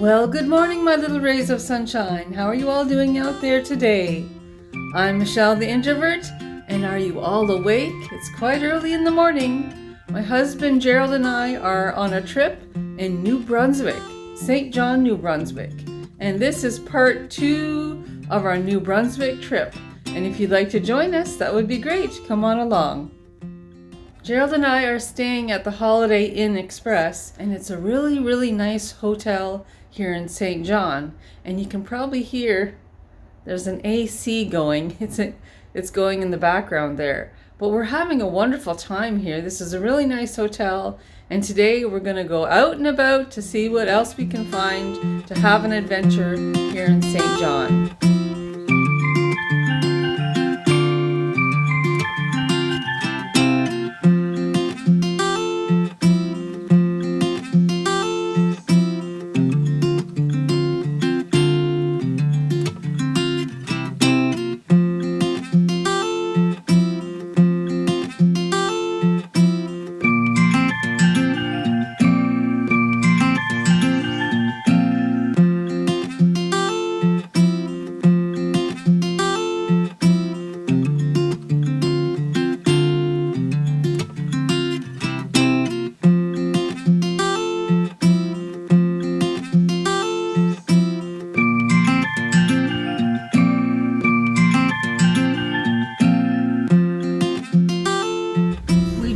Well, good morning, my little rays of sunshine. How are you all doing out there today? I'm Michelle the Introvert, and are you all awake? It's quite early in the morning. My husband Gerald and I are on a trip in New Brunswick, St. John, New Brunswick. And this is part 2 of our New Brunswick trip. And if you'd like to join us, that would be great. Come on along. Gerald and I are staying at the Holiday Inn Express, and it's a really nice hotel here in St. John. And you can probably hear there's an AC going. It's going in the background there. But we're having a wonderful time here. This is a really nice hotel, and today we're going to go out and about to see what else we can find to have an adventure here in St. John.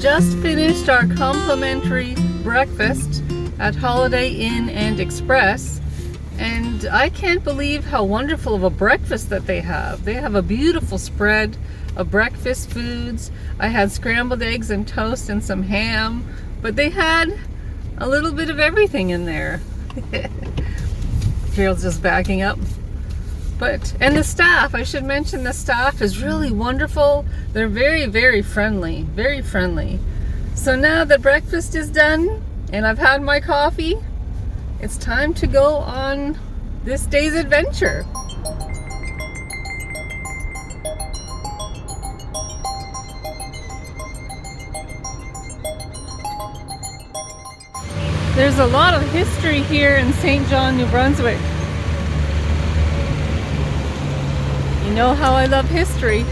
Just finished our complimentary breakfast at Holiday Inn and Express, and I can't believe how wonderful of a breakfast that they have. They have a beautiful spread of breakfast foods. I had scrambled eggs and toast and some ham, but they had a little bit of everything in there. Gerald's just backing up. And the staff, I should mention, the staff is really wonderful. They're very friendly, very friendly. So now that breakfast is done and I've had my coffee, it's time to go on this day's adventure. There's a lot of history here in St. John, New Brunswick. You know how I love history.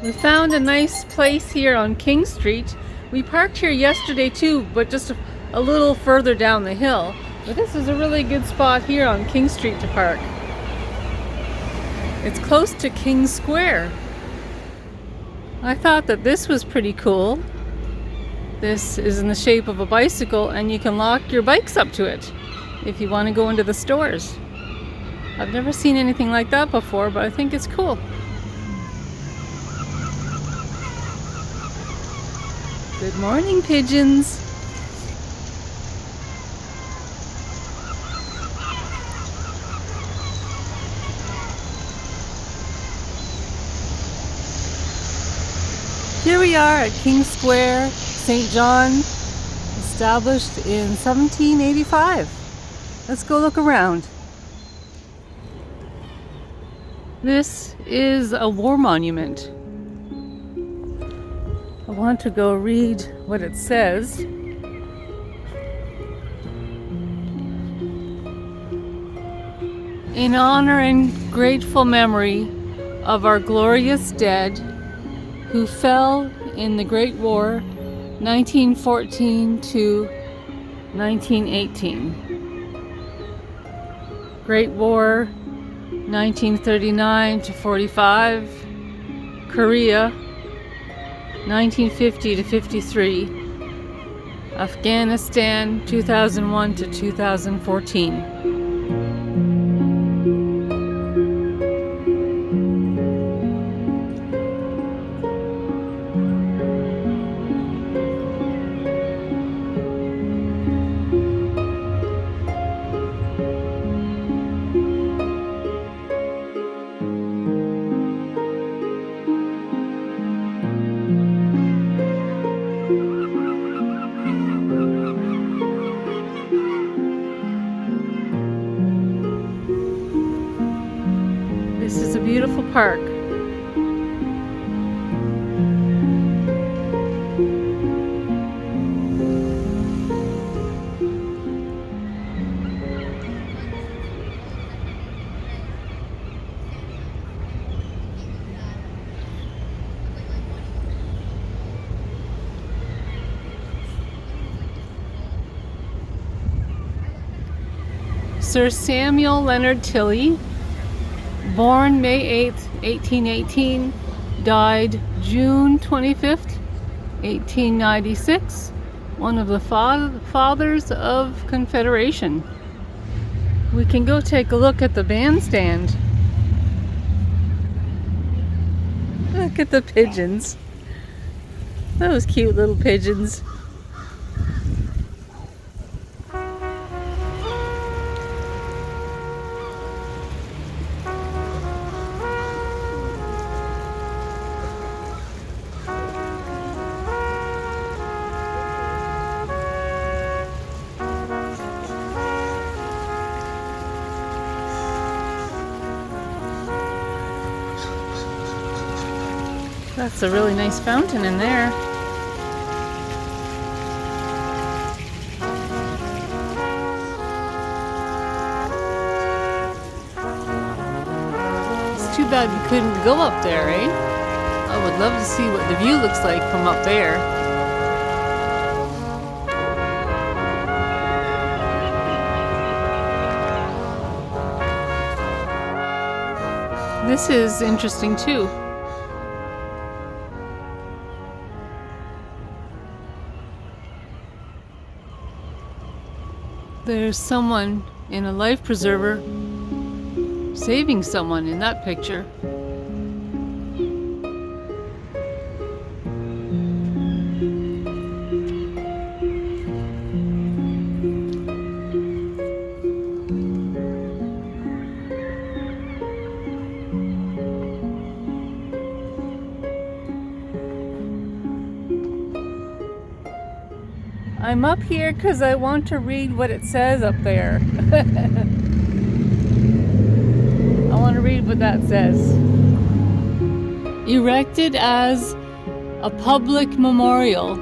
We found a nice place here on King Street. We parked here yesterday too, but just a little further down the hill. But this is a really good spot here on King Street to park. It's close to King Square. I thought that this was pretty cool. This is in the shape of a bicycle, and you can lock your bikes up to it if you want to go into the stores. I've never seen anything like that before, but I think it's cool. Good morning, pigeons. Here we are at King Square, St. John, established in 1785. Let's go look around. This is a war monument. I want to go read what it says. In honor and grateful memory of our glorious dead who fell in the Great War 1914 to 1918. Great War 1939 to 45, Korea 1950 to 53, Afghanistan 2001 to 2014. This is a beautiful park. Sir Samuel Leonard Tilley, born May 8th, 1818, died June 25th, 1896, one of the fathers of Confederation. We can go take a look at the bandstand. Look at the pigeons. Those cute little pigeons. That's a really nice fountain in there. It's too bad we couldn't go up there, eh? I would love to see what the view looks like from up there. This is interesting too. There's someone in a life preserver saving someone in that picture. I'm up here because I want to read what it says up there. I want to read what that says. Erected as a public memorial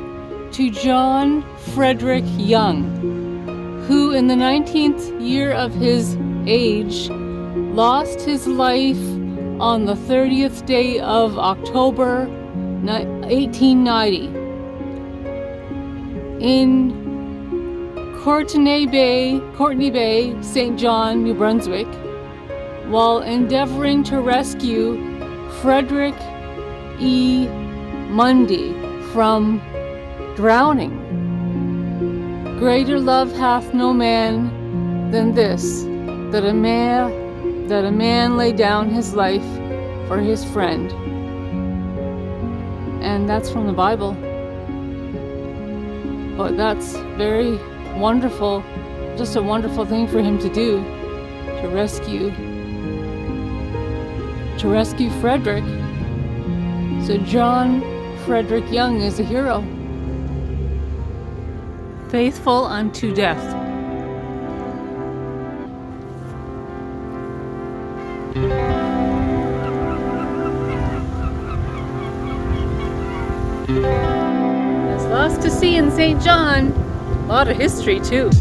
to John Frederick Young, who in the 19th year of his age lost his life on the 30th day of October 1890. In Courtenay Bay, St. John, New Brunswick, while endeavoring to rescue Frederick E. Mundy from drowning. Greater love hath no man than this, that a man lay down his life for his friend. And that's from the Bible. But that's very wonderful, just a wonderful thing for him to do, to rescue Frederick. So John Frederick Young is a hero. Faithful unto death. There's lots to see in St. John. A lot of history too.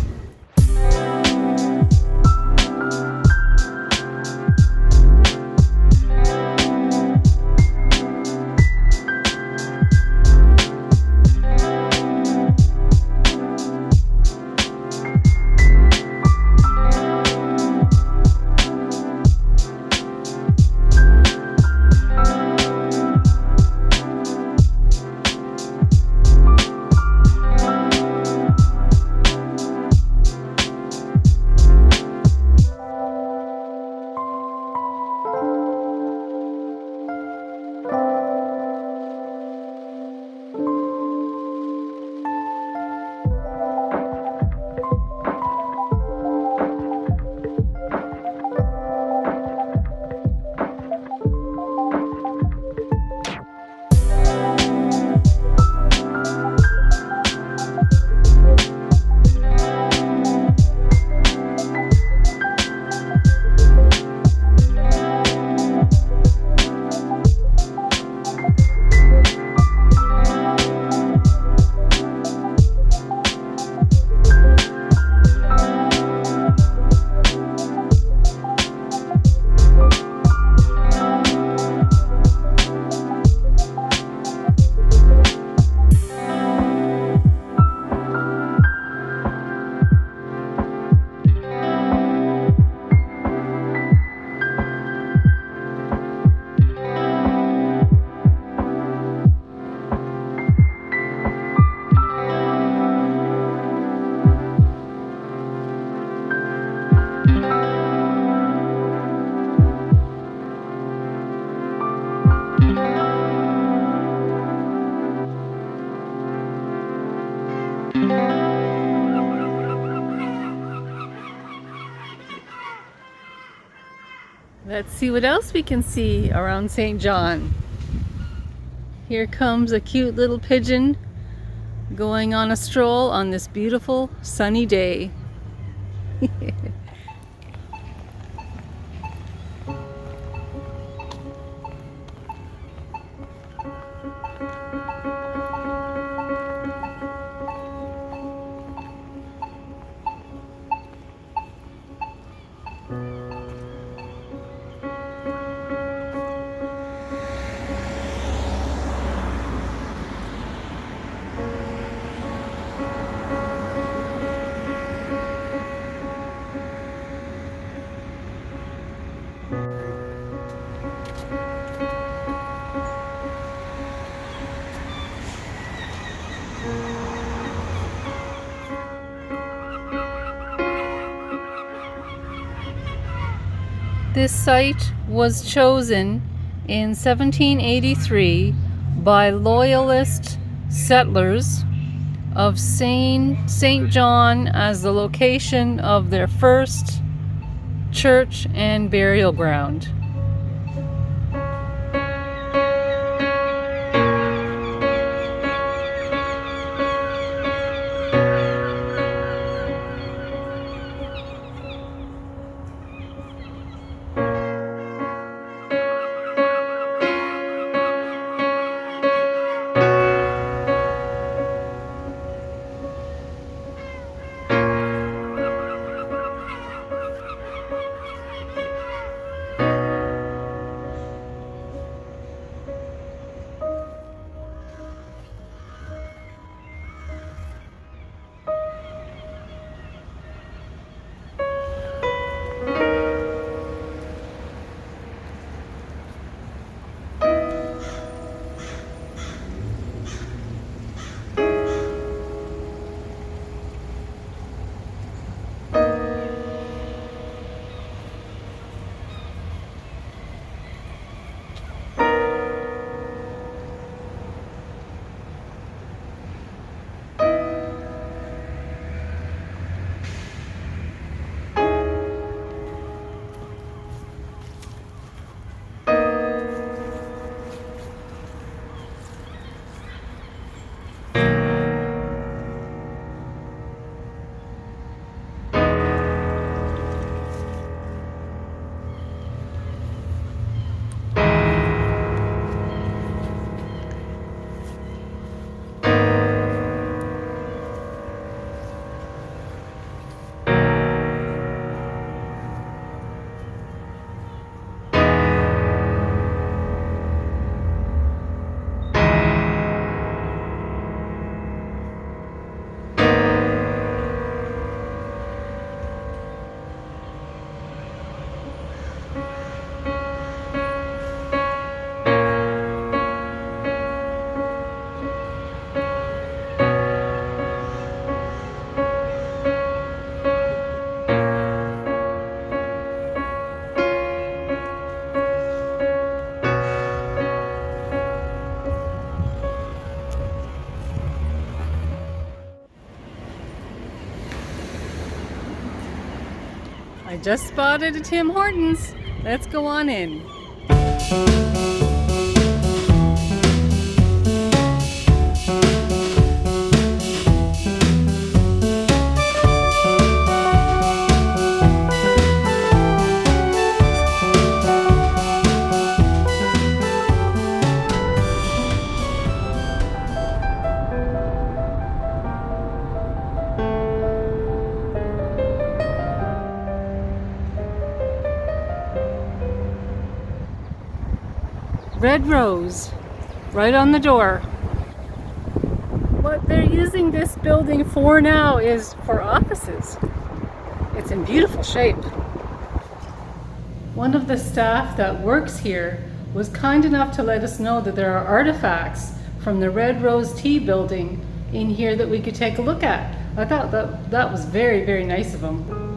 Let's see what else we can see around St. John. Here comes a cute little pigeon going on a stroll on this beautiful sunny day. This site was chosen in 1783 by loyalist settlers of St. John as the location of their first church and burial ground. I just spotted a Tim Hortons. Let's go on in. Red rose, right on the door. What they're using this building for now is for offices. It's in beautiful shape. One of the staff that works here was kind enough to let us know that there are artifacts from the Red Rose Tea building in here that we could take a look at. I thought that was very, very nice of them.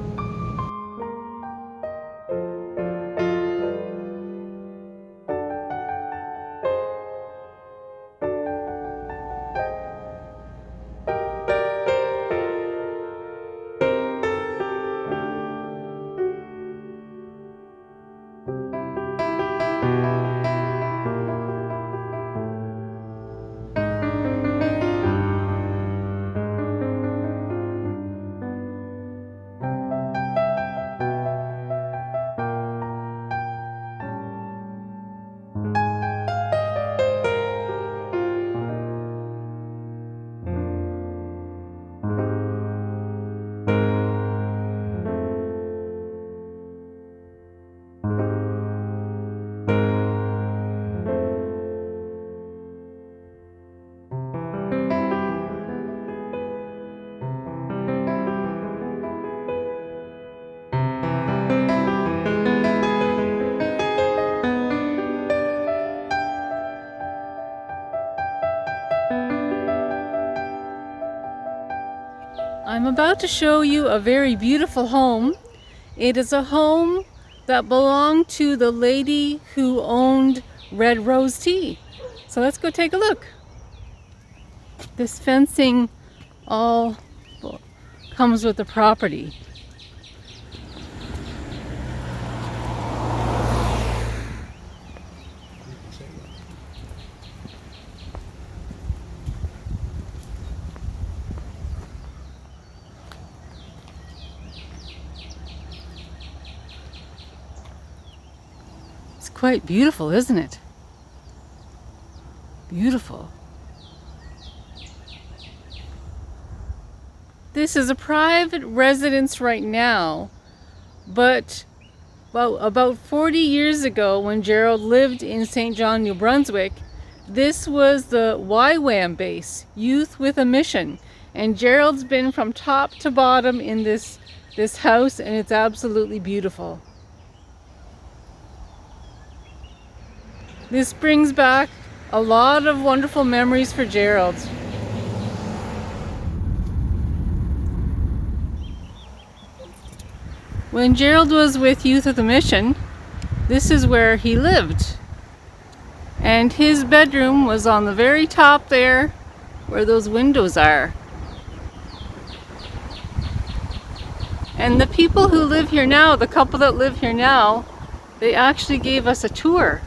I'm about to show you a very beautiful home. It is a home that belonged to the lady who owned Red Rose Tea. So let's go take a look. This fencing all comes with the property. It's quite beautiful, isn't it? Beautiful. This is a private residence right now, but about 40 years ago, when Gerald lived in St. John, New Brunswick, this was the YWAM base, Youth with a Mission, and Gerald's been from top to bottom in this house, and it's absolutely beautiful. This brings back a lot of wonderful memories for Gerald. When Gerald was with Youth with a Mission, this is where he lived. And his bedroom was on the very top there, where those windows are. And the people who live here now, the couple that live here now, they actually gave us a tour.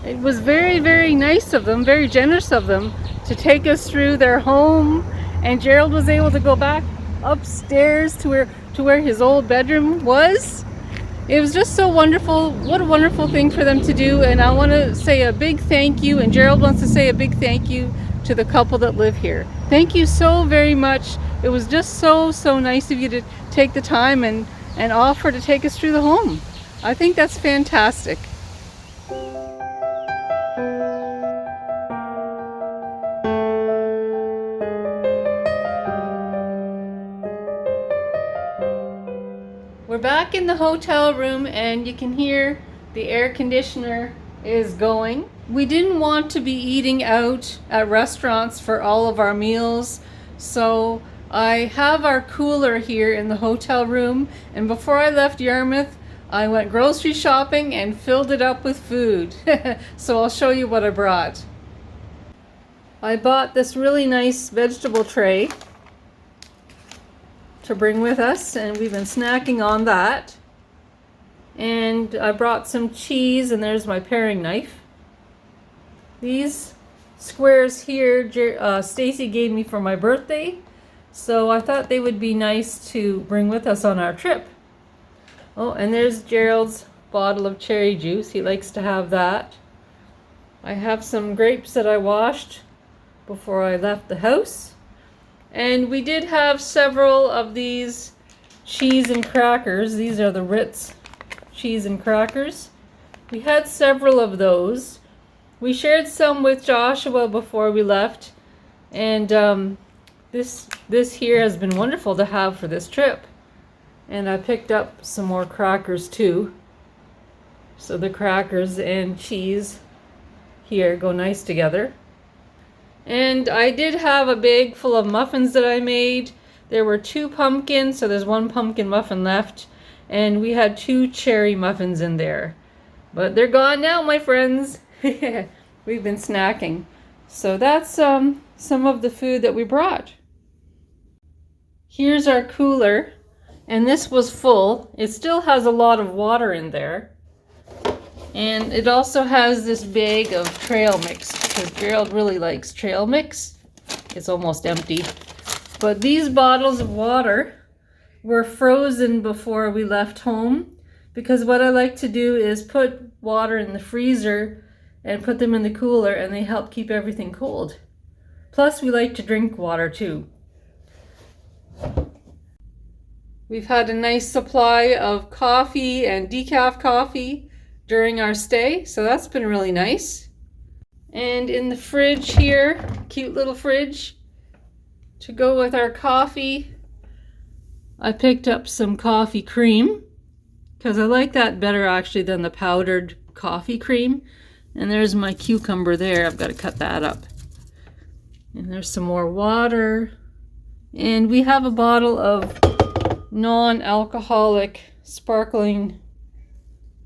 It was very, very nice of them, very generous of them, to take us through their home, and Gerald was able to go back upstairs to where his old bedroom was. It was just so wonderful. What a wonderful thing for them to do, and I want to say a big thank you, and Gerald wants to say a big thank you to the couple that live here. Thank you so very much. It was just so nice of you to take the time and offer to take us through the home. I think that's fantastic. We're back in the hotel room, and you can hear the air conditioner is going. We didn't want to be eating out at restaurants for all of our meals, so I have our cooler here in the hotel room, and before I left Yarmouth, I went grocery shopping and filled it up with food. So I'll show you what I brought. I bought this really nice vegetable tray to bring with us, and we've been snacking on that. And I brought some cheese, and there's my paring knife. These squares here, Stacy gave me for my birthday, so I thought they would be nice to bring with us on our trip. Oh, and there's Gerald's bottle of cherry juice. He likes to have that. I have some grapes that I washed before I left the house. And we did have several of these cheese and crackers. These are the Ritz cheese and crackers. We had several of those. We shared some with Joshua before we left. And this here has been wonderful to have for this trip. And I picked up some more crackers too. So the crackers and cheese here go nice together. And I did have a bag full of muffins that I made. There were 2 pumpkins, so there's 1 pumpkin muffin left. And we had 2 cherry muffins in there. But they're gone now, my friends. We've been snacking. So that's some of the food that we brought. Here's our cooler. And this was full. It still has a lot of water in there. And it also has this bag of trail mix because Gerald really likes trail mix. It's almost empty. But these bottles of water were frozen before we left home because what I like to do is put water in the freezer and put them in the cooler, and they help keep everything cold. Plus, we like to drink water too. We've had a nice supply of coffee and decaf coffee during our stay, so that's been really nice. And in the fridge here, cute little fridge, to go with our coffee, I picked up some coffee cream because I like that better actually than the powdered coffee cream. And there's my cucumber there. I've got to cut that up. And there's some more water. And we have a bottle of non-alcoholic sparkling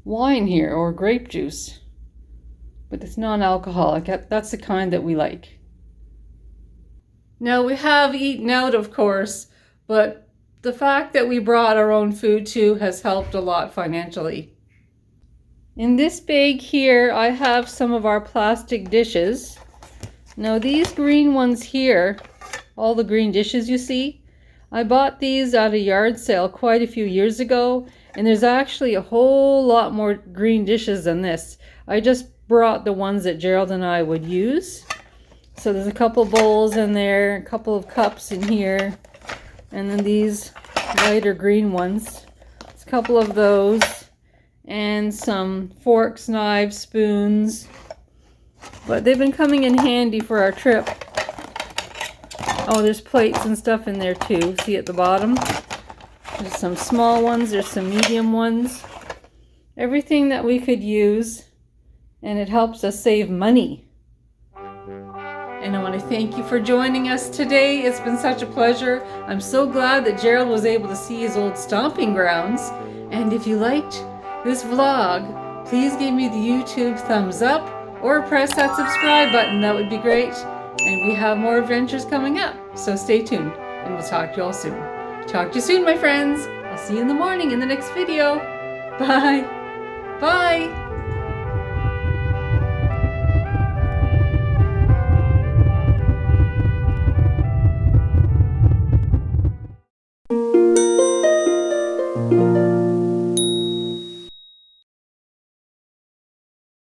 wine here, or grape juice. But it's non-alcoholic. That's the kind that we like. Now we have eaten out, of course, but the fact that we brought our own food too has helped a lot financially. In this bag here, I have some of our plastic dishes. Now these green ones here, all the green dishes you see, I bought these at a yard sale quite a few years ago, and there's actually a whole lot more green dishes than this. I just brought the ones that Gerald and I would use. So there's a couple bowls in there, a couple of cups in here, and then these lighter green ones. There's a couple of those, and some forks, knives, spoons. But they've been coming in handy for our trip. Oh, there's plates and stuff in there too. See at the bottom? There's some small ones, there's some medium ones. Everything that we could use, and it helps us save money. And I want to thank you for joining us today. It's been such a pleasure. I'm so glad that Gerald was able to see his old stomping grounds. And if you liked this vlog, please give me the YouTube thumbs up or press that subscribe button. That would be great. And we have more adventures coming up. So stay tuned, and we'll talk to you all soon. Talk to you soon, my friends. I'll see you in the morning in the next video. Bye. Bye.